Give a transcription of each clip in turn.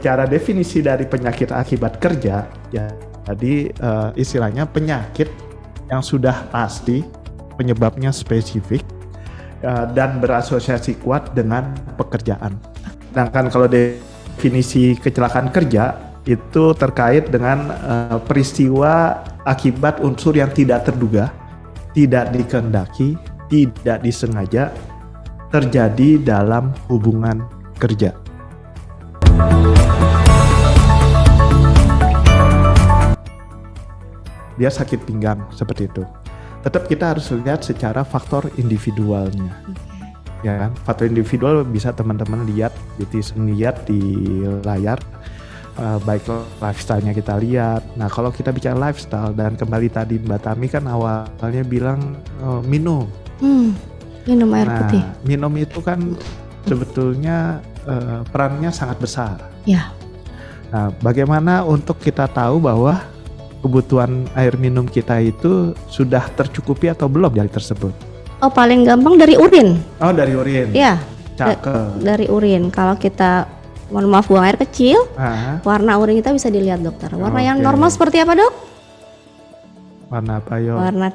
bicara definisi dari penyakit akibat kerja, ya, jadi istilahnya penyakit yang sudah pasti penyebabnya spesifik dan berasosiasi kuat dengan pekerjaan. Sedangkan kalau definisi kecelakaan kerja itu terkait dengan peristiwa akibat unsur yang tidak terduga, tidak dikehendaki, tidak disengaja terjadi dalam hubungan kerja. Dia sakit pinggang seperti itu. Tetap kita harus lihat secara faktor individualnya. Ya kan? Faktor individual bisa teman-teman lihat di layar, baik lifestyle-nya kita lihat. Nah, kalau kita bicara lifestyle dan kembali tadi Mbak Tami kan awalnya bilang minum. Minum air putih. Minum itu kan sebetulnya perannya sangat besar. Ya. Nah, bagaimana untuk kita tahu bahwa kebutuhan air minum kita itu sudah tercukupi atau belum dari tersebut? Oh, paling gampang dari urin. Oh, dari urin. Iya. Cakep. Dari urin. Kalau kita mohon maaf buang air kecil, warna urin kita bisa dilihat dokter. Warna yang normal seperti apa, Dok? Warna apa, yo? Warna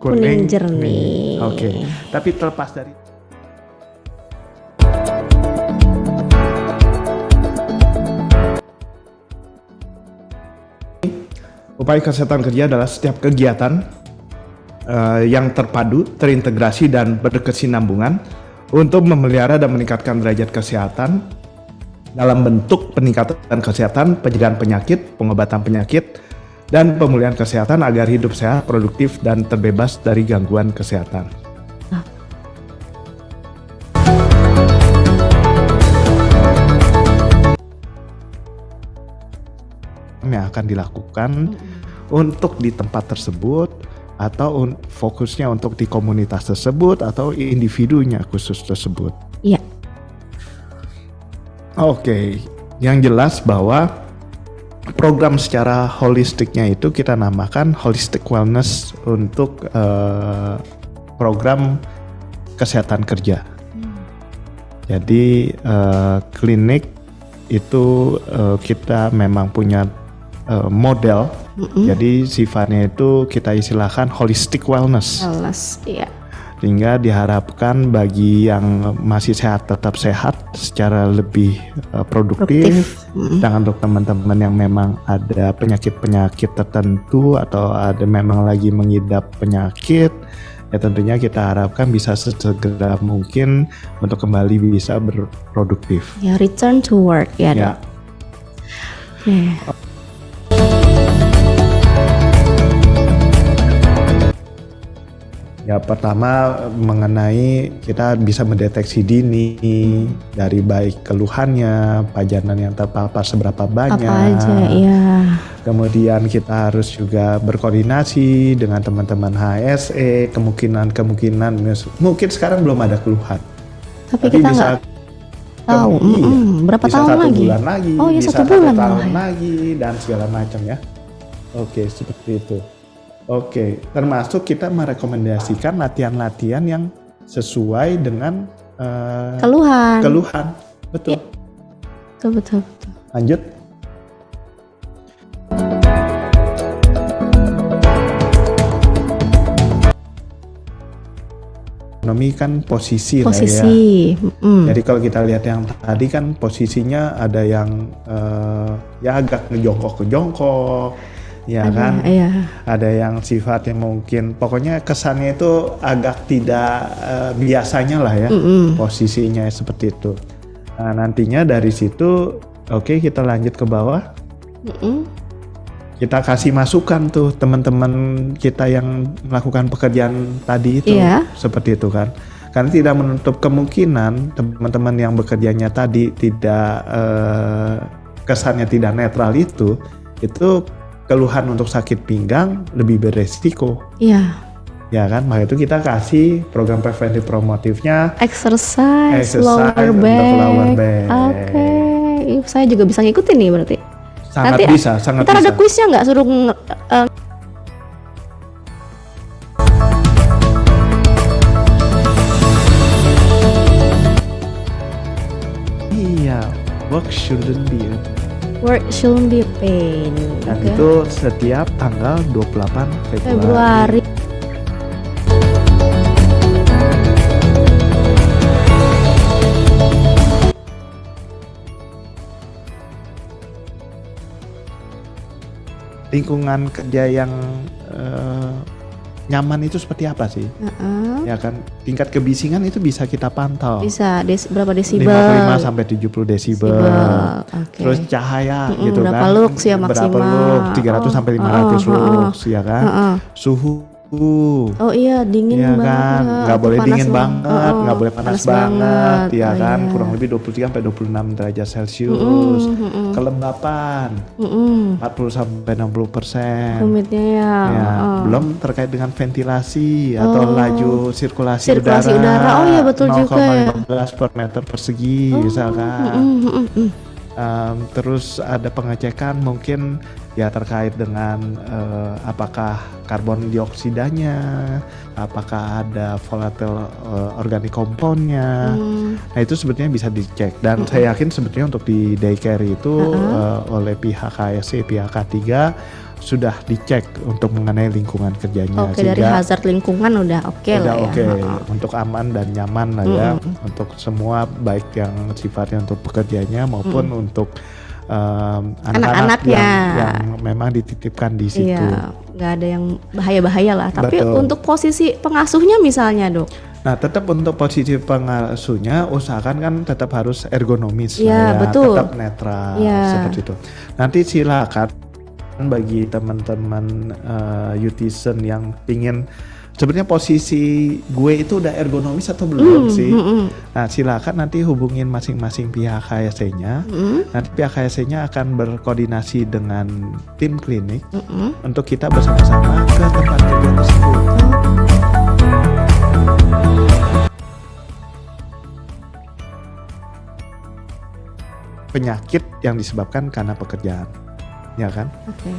kuning jernih. Oke. Tapi terlepas dari upaya kesehatan kerja adalah setiap kegiatan yang terpadu, terintegrasi dan berkesinambungan untuk memelihara dan meningkatkan derajat kesehatan dalam bentuk peningkatan kesehatan, pencegahan penyakit, pengobatan penyakit, dan pemulihan kesehatan agar hidup sehat, produktif, dan terbebas dari gangguan kesehatan. Yang akan dilakukan untuk di tempat tersebut atau fokusnya untuk di komunitas tersebut atau individunya khusus tersebut. Iya. Oke, yang jelas bahwa program secara holistiknya itu kita namakan holistic wellness untuk program kesehatan kerja. Jadi klinik itu kita memang punya model, jadi sifatnya itu kita istilahkan holistic wellness. Iya. Sehingga diharapkan bagi yang masih sehat tetap sehat secara lebih produktif. Dan untuk teman-teman yang memang ada penyakit-penyakit tertentu atau ada memang lagi mengidap penyakit, ya tentunya kita harapkan bisa sesegera mungkin untuk kembali bisa berproduktif. Ya, return to work ya. Ya. Ya, pertama mengenai kita bisa mendeteksi dini dari baik keluhannya, pajanan yang terpapar seberapa banyak. Apa aja, ya. Kemudian kita harus juga berkoordinasi dengan teman-teman HSE, kemungkinan mungkin sekarang belum ada keluhan. Tapi kita nggak tahu berapa bisa tahun satu lagi. bulan lagi, Oh ya, bisa 1 bulan tahun lagi dan segala macam ya. Oke, seperti itu. Oke, termasuk kita merekomendasikan latihan-latihan yang sesuai dengan keluhan. Betul. Ya. Betul. Lanjut. Ekonomi kan posisi lah ya. Jadi kalau kita lihat yang tadi kan posisinya ada yang ya agak ngejongkok, ya kan? Iya. Ada yang sifatnya mungkin, pokoknya kesannya itu agak tidak biasanya lah ya, posisinya seperti itu. Nah, nantinya dari situ, oke, kita lanjut ke bawah. Kita kasih masukan tuh teman-teman kita yang melakukan pekerjaan tadi itu, seperti itu kan. Karena tidak menutup kemungkinan teman-teman yang bekerjanya tadi tidak kesannya tidak netral itu keluhan untuk sakit pinggang lebih beresiko. Iya. Ya kan, maka itu kita kasih program preventif promotifnya exercise lower back. Oke, saya juga bisa ngikutin nih berarti. Sangat nanti bisa, sangat bisa. Ntar ada kuisnya nggak, suruh Iya, Work shouldn't be a Work shouldn't be pain. Dan Oke. itu setiap tanggal 28 Februari. Februari. Lingkungan kerja yang nyaman itu seperti apa sih? Ya kan, tingkat kebisingan itu bisa kita pantau. Bisa berapa desibel? 55 sampai 70 desibel. Oke. Terus cahaya gitu berapa kan. lux ya Berapa maksimal? lux? 300 sampai 500 lux ya kan. Suhu. Oh iya, dingin Ya banget. kan, nggak boleh Atau panas dingin banget, nggak boleh panas banget, ya Oh, kan, iya. kurang lebih 23 sampai 26 derajat Celcius. Kelembapan 40 sampai 60%. Humitnya ya. Ya, belum terkait dengan ventilasi atau laju sirkulasi Sirkulasi udara. Oh iya, betul juga ya. 0,15 per meter persegi misalkan. Terus ada pengecekan mungkin ya terkait dengan apakah karbon dioksidanya, apakah ada volatile organik compoundnya. Nah itu sebetulnya bisa dicek dan saya yakin sebetulnya untuk di daycare itu oleh pihak KSC, pihak K3 sudah dicek untuk mengenai lingkungan kerjanya. Oke, dari hazard lingkungan udah oke lah ya. Oke, untuk aman dan nyaman lah ya, untuk semua baik yang sifatnya untuk pekerjanya maupun untuk anak-anak yang memang dititipkan di situ. Iya, nggak ada yang bahaya-bahaya lah. Tapi Betul. untuk posisi pengasuhnya misalnya dok, Nah, tetap untuk posisi pengasuhnya usahakan kan tetap harus ergonomis Iya, lah ya, betul. tetap netral Iya. seperti itu. Nanti silakan bagi teman-teman Youtisen yang ingin sebenarnya posisi gue itu udah ergonomis atau belum sih? Nah, silakan nanti hubungin masing-masing pihak KSC-nya. Nanti pihak KSC-nya akan berkoordinasi dengan tim klinik untuk kita bersama-sama ke tempat kerja tersebut. Penyakit yang disebabkan karena pekerjaan, ya kan? Oke.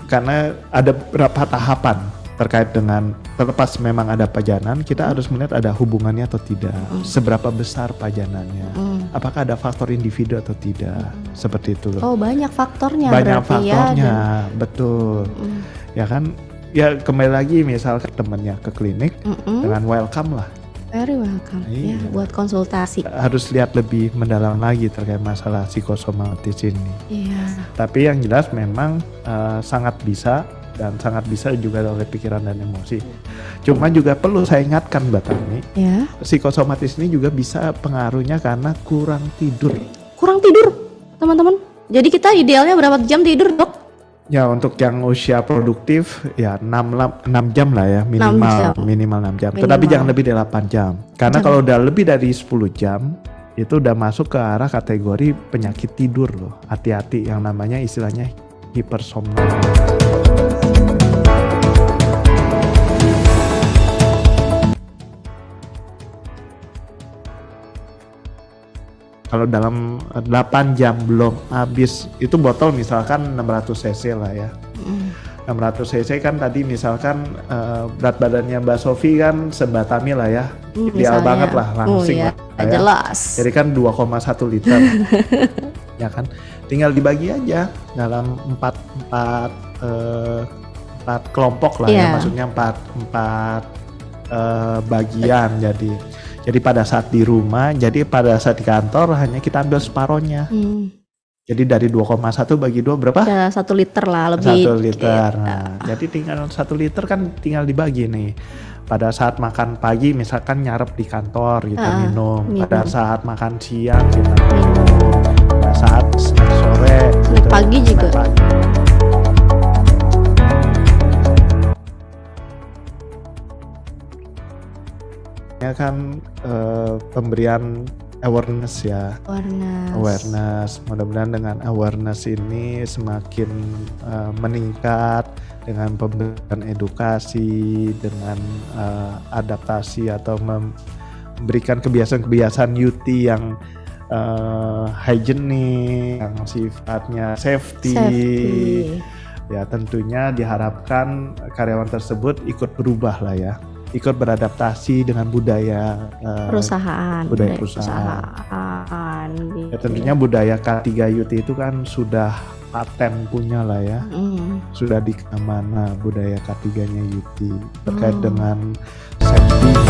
Karena ada beberapa tahapan terkait dengan terlepas memang ada pajanan, kita harus melihat ada hubungannya atau tidak, seberapa besar pajanannya, apakah ada faktor individu atau tidak, seperti itu loh. Oh banyak faktornya Banyak berarti faktornya, ya. betul, ya kan? Ya kembali lagi misalkan temennya ke klinik dengan welcome lah. Very welcome ya Iya. buat konsultasi. Harus lihat lebih mendalam lagi terkait masalah psikosomatis ini. Iya. Tapi yang jelas memang sangat bisa dan sangat bisa juga oleh pikiran dan emosi. Cuma juga perlu saya ingatkan Mbak Tami, Ya. psikosomatis ini juga bisa pengaruhnya karena kurang tidur. Kurang tidur teman-teman. Jadi kita idealnya berapa jam tidur dok? Ya untuk yang usia produktif ya 6 jam lah ya minimal 6 jam. Tetapi jangan lebih dari 8 jam. Karena kalau udah lebih dari 10 jam itu udah masuk ke arah kategori penyakit tidur loh. Hati-hati yang namanya istilahnya hipersomnia. Kalau dalam 8 jam belum habis, itu botol misalkan 600 cc lah ya. 600 cc kan tadi misalkan berat badannya Mbak Sofi kan sebatami lah ya. Ideal Misalnya. banget lah langsing iya. lah ya. Jelas. Jadi kan 2,1 liter. Ya kan. Tinggal dibagi aja dalam 4 kelompok lah ya. Iya. Maksudnya 4 bagian jadi pada saat di rumah, jadi pada saat di kantor hanya kita ambil separohnya. Jadi dari 2,1 bagi 2 berapa? Ya, 1 liter lah lebih. 1 liter. Nah, jadi tinggal 1 liter kan tinggal dibagi nih. Pada saat makan pagi misalkan nyarep di kantor kita minum. Pada saat makan siang kita minum. Pada saat snack sore. Snack pagi juga. Pagi. Ya kan pemberian awareness ya. Awareness. Mudah-mudahan dengan awareness ini semakin meningkat dengan pemberian edukasi, dengan adaptasi atau memberikan kebiasaan-kebiasaan UT yang hygienic, yang sifatnya safety. Ya tentunya diharapkan karyawan tersebut ikut berubah lah ya. Ikut beradaptasi dengan budaya perusahaan. budaya perusahaan. kan. Gitu. Ya tentunya budaya K3 Yuti itu kan sudah paten punya lah ya. Sudah di mana budaya K3-nya Yuti terkait dengan safety